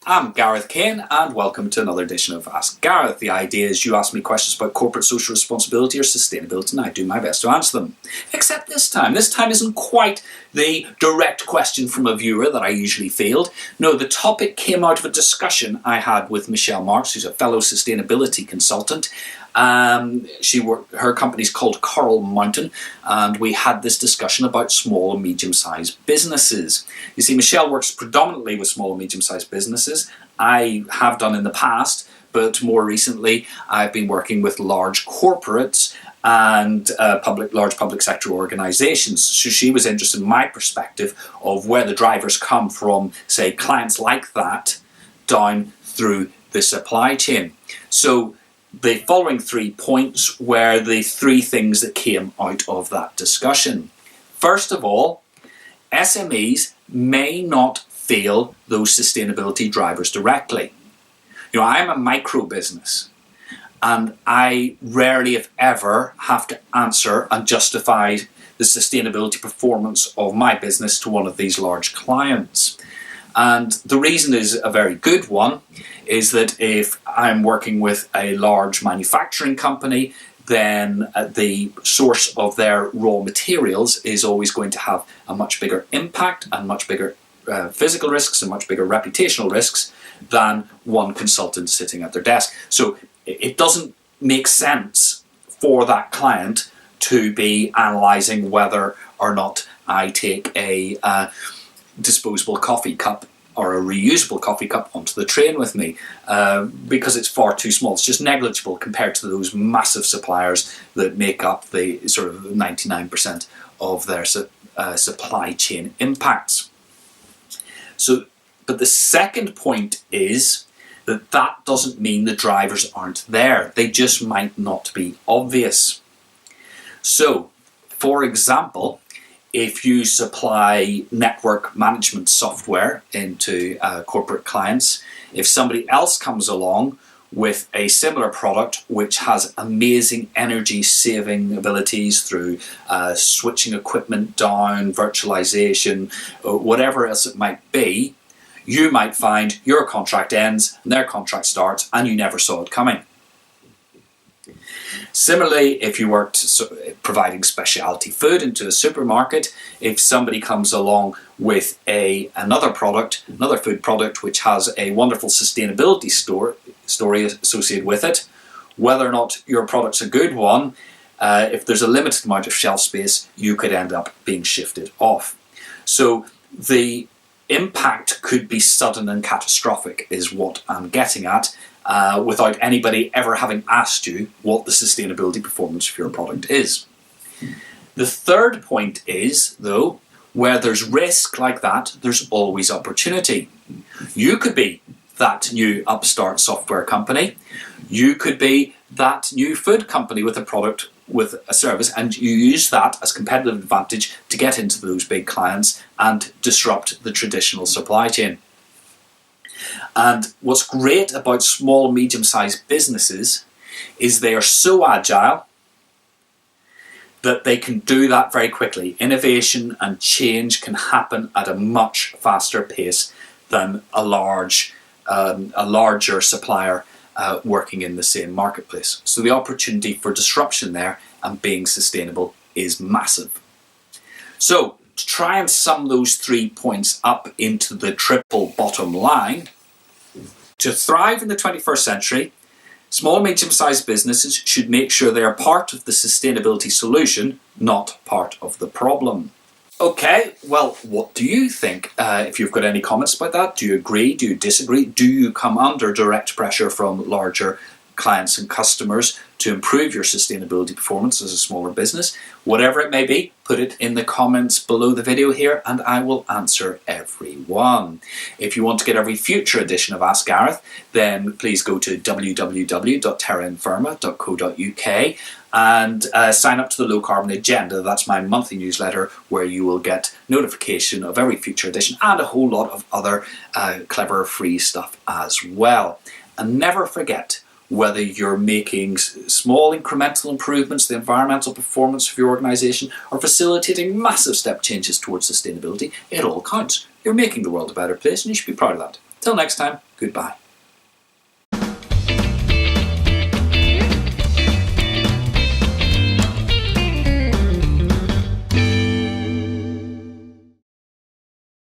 I'm Gareth Kane and welcome to another edition of Ask Gareth. The idea is you ask me questions about corporate social responsibility or sustainability and I do my best to answer them. Except this time. This time isn't quite the direct question from a viewer that I usually field. No, the topic came out of a discussion I had with Michelle Marks, who's a fellow sustainability consultant. Her company's called Coral Mountain, and we had this discussion about small and medium-sized businesses. You see, Michelle works predominantly with small and medium-sized businesses. I have done in the past, but more recently I've been working with large corporates and large public sector organisations. So she was interested in my perspective of where the drivers come from, say, clients like that, down through the supply chain. So the following 3 points were the 3 things that came out of that discussion. First of all, SMEs may not feel those sustainability drivers directly. You know, I'm a micro business and I rarely, if ever, have to answer and justify the sustainability performance of my business to one of these large clients. And the reason is a very good one, is that if I'm working with a large manufacturing company, then the source of their raw materials is always going to have a much bigger impact and much bigger physical risks and much bigger reputational risks than one consultant sitting at their desk. So it doesn't make sense for that client to be analysing whether or not I take a disposable coffee cup or a reusable coffee cup onto the train with me because it's far too small. It's just negligible compared to those massive suppliers that make up the sort of 99% of their supply chain impacts. But the second point is that doesn't mean the drivers aren't there. They just might not be obvious. So, for example, if you supply network management software into corporate clients, if somebody else comes along with a similar product which has amazing energy saving abilities through switching equipment down, virtualization, whatever else it might be, you might find your contract ends and their contract starts and you never saw it coming. Similarly, if you worked providing specialty food into a supermarket, if somebody comes along with another food product which has a wonderful sustainability story associated with it, whether or not your product's a good one, if there's a limited amount of shelf space, you could end up being shifted off. So the impact could be sudden and catastrophic is what I'm getting at, without anybody ever having asked you what the sustainability performance of your product is. The third point is, though, where there's risk like that, there's always opportunity. You could be that new upstart software company. You could be that new food company with a product, with a service, and you use that as competitive advantage to get into those big clients and disrupt the traditional supply chain. And what's great about small and medium-sized businesses is they are so agile that they can do that very quickly. Innovation and change can happen at a much faster pace than a larger supplier working in the same marketplace. So the opportunity for disruption there and being sustainable is massive. So to try and sum those 3 points up into the triple bottom line, to thrive in the 21st century, small and medium-sized businesses should make sure they are part of the sustainability solution, not part of the problem. Okay, well, what do you think? If you've got any comments about that, do you agree? Do you disagree? Do you come under direct pressure from larger clients and customers to improve your sustainability performance as a smaller business? Whatever it may be, put it in the comments below the video here and I will answer every one. If you want to get every future edition of Ask Gareth, then please go to www.terrainfirma.co.uk and sign up to the Low Carbon Agenda. That's my monthly newsletter where you will get notification of every future edition and a whole lot of other clever free stuff as well. And never forget, whether you're making small incremental improvements to the environmental performance of your organisation or facilitating massive step changes towards sustainability, it all counts. You're making the world a better place and you should be proud of that. Till next time, goodbye.